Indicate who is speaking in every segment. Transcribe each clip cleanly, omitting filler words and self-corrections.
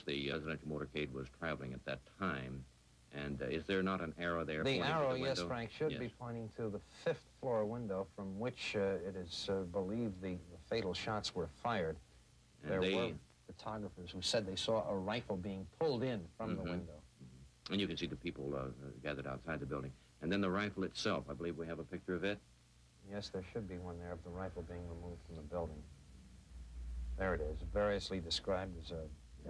Speaker 1: The presidential motorcade was traveling at that time. And is there not an arrow there?
Speaker 2: The arrow, yes, Frank, should be pointing to the 5th floor window from which it is believed the fatal shots were fired. And there were photographers who said they saw a rifle being pulled in from the window.
Speaker 1: And you can see the people gathered outside the building. And then the rifle itself, I believe we have a picture of it.
Speaker 2: Yes, there should be one there of the rifle being removed from the building. There it is, variously described as a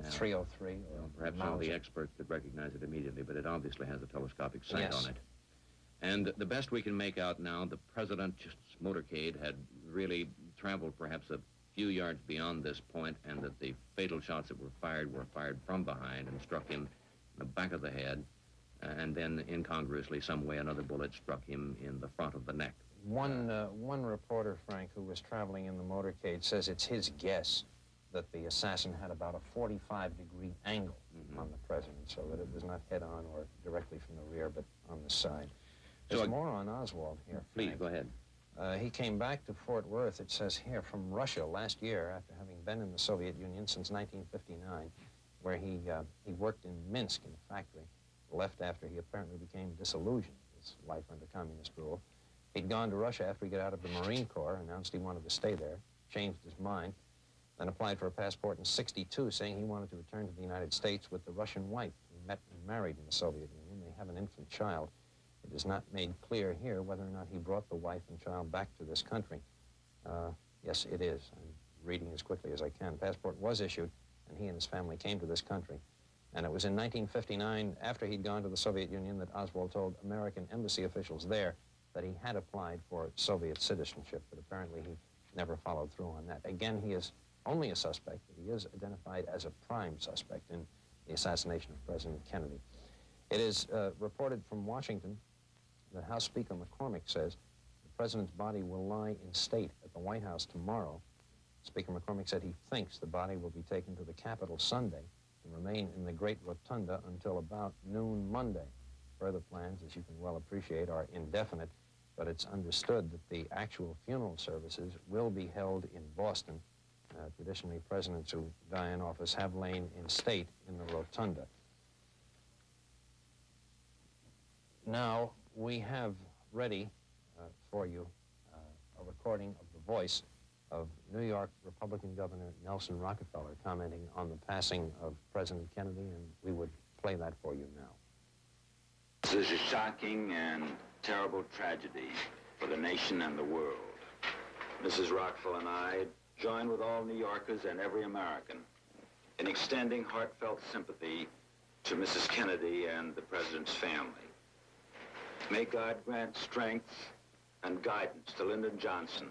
Speaker 2: 303.
Speaker 1: Or perhaps all the experts could recognize it immediately, but it obviously has a telescopic sight on it. And the best we can make out now, the president's motorcade had really traveled perhaps a few yards beyond this point, and that the fatal shots that were fired from behind and struck him in the back of the head, and then incongruously some way another bullet struck him in the front of the neck.
Speaker 2: One reporter, Frank, who was traveling in the motorcade, says it's his guess that the assassin had about a 45-degree angle on the president, so that it was not head-on or directly from the rear, but on the side. There's more on Oswald here,
Speaker 1: Frank. Please, go ahead.
Speaker 2: He came back to Fort Worth, it says here, from Russia last year after having been in the Soviet Union since 1959, where he worked in Minsk in a factory, left after he apparently became disillusioned with his life under communist rule. He'd gone to Russia after he got out of the Marine Corps, announced he wanted to stay there, changed his mind, then applied for a passport in '62, saying he wanted to return to the United States with the Russian wife he met and married in the Soviet Union. They have an infant child. It is not made clear here whether or not he brought the wife and child back to this country. Yes, it is. I'm reading as quickly as I can. Passport was issued, and he and his family came to this country. And it was in 1959, after he'd gone to the Soviet Union, that Oswald told American embassy officials there that he had applied for Soviet citizenship, but apparently he never followed through on that. Again, he is only a suspect, but he is identified as a prime suspect in the assassination of President Kennedy. It is reported from Washington that House Speaker McCormick says the president's body will lie in state at the White House tomorrow. Speaker McCormick said he thinks the body will be taken to the Capitol Sunday and remain in the Great Rotunda until about noon Monday. Further plans, as you can well appreciate, are indefinite, but it's understood that the actual funeral services will be held in Boston. Traditionally, presidents who die in office have lain in state in the Rotunda. Now, we have ready for you a recording of the voice of New York Republican Governor Nelson Rockefeller commenting on the passing of President Kennedy, and we would play that for you now.
Speaker 3: This is a shocking and terrible tragedy for the nation and the world. Mrs. Rockefeller and I join with all New Yorkers and every American in extending heartfelt sympathy to Mrs. Kennedy and the President's family. May God grant strength and guidance to Lyndon Johnson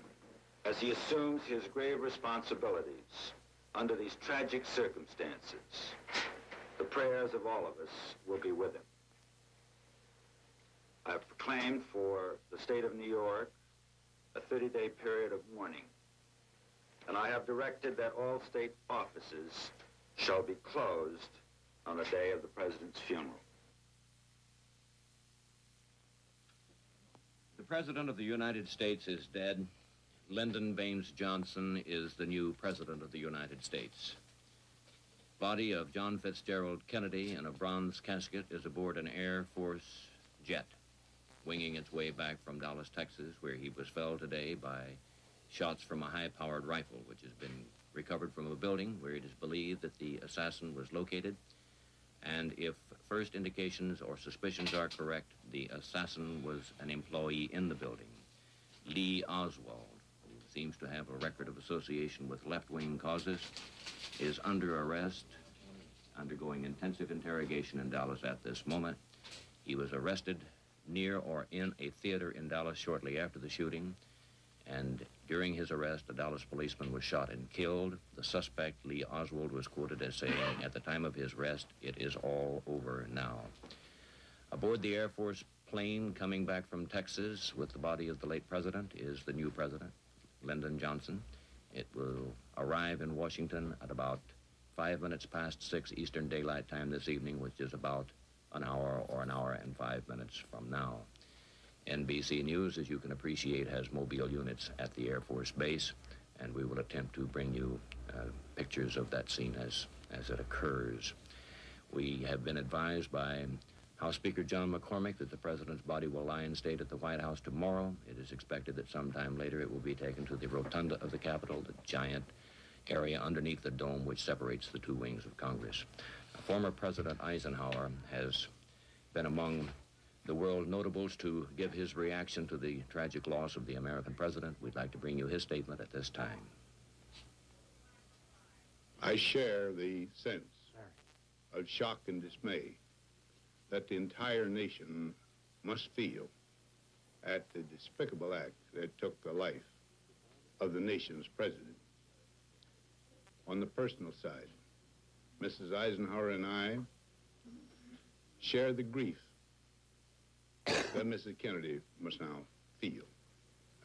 Speaker 3: as he assumes his grave responsibilities under these tragic circumstances. The prayers of all of us will be with him. I have proclaimed for the state of New York a 30-day period of mourning, and I have directed that all state offices shall be closed on the day of the President's funeral.
Speaker 1: The President of the United States is dead. Lyndon Baines Johnson is the new President of the United States. Body of John Fitzgerald Kennedy in a bronze casket is aboard an Air Force jet, winging its way back from Dallas, Texas, where he was felled today by shots from a high-powered rifle, which has been recovered from a building where it is believed that the assassin was located. And if first indications or suspicions are correct, the assassin was an employee in the building. Lee Oswald, who seems to have a record of association with left-wing causes, is under arrest, undergoing intensive interrogation in Dallas at this moment. He was arrested near or in a theater in Dallas shortly after the shooting, and during his arrest, a Dallas policeman was shot and killed. The suspect, Lee Oswald, was quoted as saying, at the time of his arrest, "It is all over now." Aboard the Air Force plane coming back from Texas with the body of the late president is the new president, Lyndon Johnson. It will arrive in Washington at about 5 minutes past 6 Eastern Daylight Time this evening, which is about an hour or an hour and 5 minutes from now. NBC News, as you can appreciate, has mobile units at the Air Force Base, and we will attempt to bring you pictures of that scene as as it occurs. We have been advised by House Speaker John McCormick that the President's body will lie in state at the White House tomorrow. It is expected that sometime later it will be taken to the rotunda of the Capitol, the giant area underneath the dome which separates the two wings of Congress. Former President Eisenhower has been among the world notables to give his reaction to the tragic loss of the American president. We'd like to bring you his statement at this time.
Speaker 4: I share the sense of shock and dismay that the entire nation must feel at the despicable act that took the life of the nation's president. On the personal side, Mrs. Eisenhower and I share the grief that Mrs. Kennedy must now feel.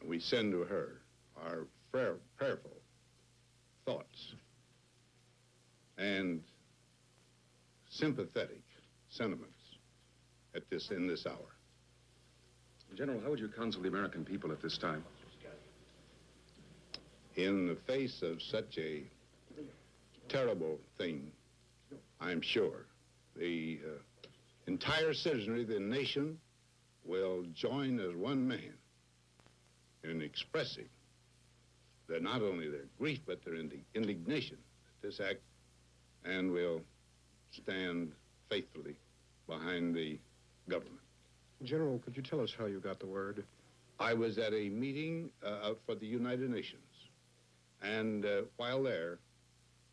Speaker 4: And we send to her our prayerful thoughts and sympathetic sentiments in this hour.
Speaker 5: General, how would you counsel the American people at this time?
Speaker 4: In the face of such a terrible thing, I'm sure the entire citizenry of the nation will join as one man in expressing not only their grief, but their indignation at this act, and will stand faithfully behind the government.
Speaker 5: General, could you tell us how you got the word?
Speaker 4: I was at a meeting for the United Nations, and while there,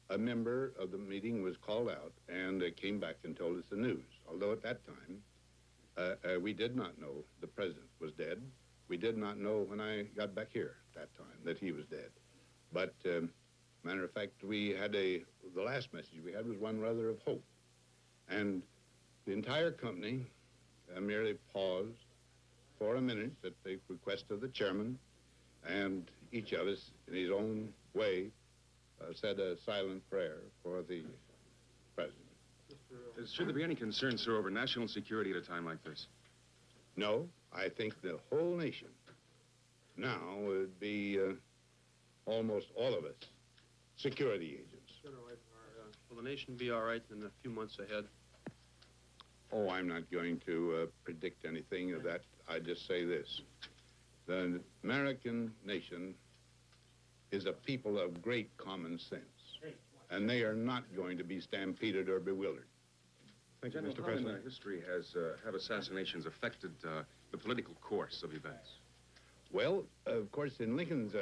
Speaker 4: a member of the meeting was called out and came back and told us the news. Although at that time, we did not know the president was dead. We did not know when I got back here at that time that he was dead. But matter of fact, we had the last message we had was one rather of hope. And the entire company merely paused for a minute at the request of the chairman, and each of us, in his own way, said a silent prayer for the president.
Speaker 5: Should there be any concern, sir, over national security at a time like this?
Speaker 4: No, I think the whole nation now would be almost all of us security agents.
Speaker 6: General Eisenhower, will the nation be all right in a few months ahead?
Speaker 4: Oh, I'm not going to predict anything of that. I just say this. The American nation is a people of great common sense, and they are not going to be stampeded or bewildered.
Speaker 5: Thank you, Mr. President. History have assassinations affected the political course of events?
Speaker 4: Well, of course, in Lincoln's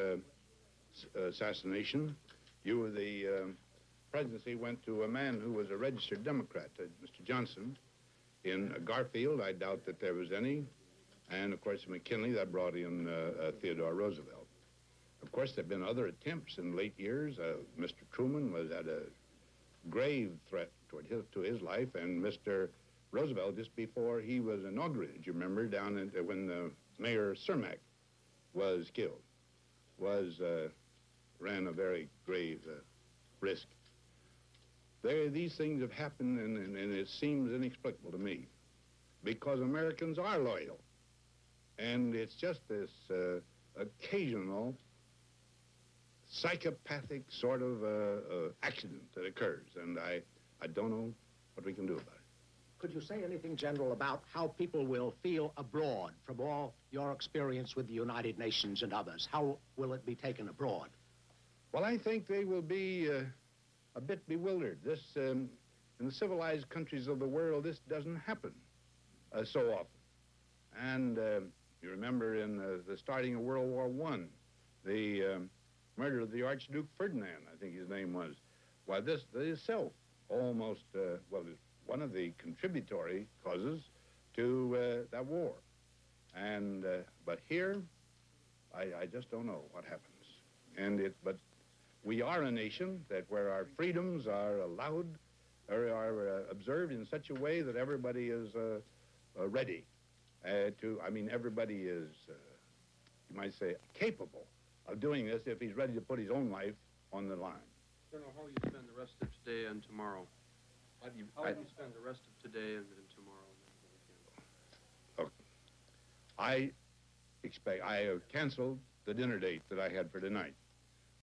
Speaker 4: assassination, the presidency went to a man who was a registered Democrat, Mr. Johnson. In Garfield, I doubt that there was any. And, of course, McKinley, that brought in Theodore Roosevelt. Of course, there have been other attempts in late years. Mr. Truman was at a grave threat to his life, and Mr. Roosevelt, just before he was inaugurated, you remember, down when Mayor Cermak was killed, ran a very grave risk. These things have happened, and it seems inexplicable to me, because Americans are loyal. And it's just this occasional psychopathic sort of accident that occurs, and I don't know what we can do about it.
Speaker 7: Could you say anything, General, about how people will feel abroad from all your experience with the United Nations and others? How will it be taken abroad?
Speaker 4: Well, I think they will be a bit bewildered. This, in the civilized countries of the world, this doesn't happen so often. And you remember in the starting of World War I, the murder of the Archduke Ferdinand, I think his name was. Why, this itself almost, well, is one of the contributory causes to that war. And, but here, I just don't know what happens. But we are a nation where our freedoms are allowed, or are observed in such a way that everybody is ready everybody is, you might say, capable of doing this if he's ready to put his own life on the line.
Speaker 6: General, how will you spend the rest of today and tomorrow? How will you spend the rest of today and tomorrow?
Speaker 4: I have canceled the dinner date that I had for tonight.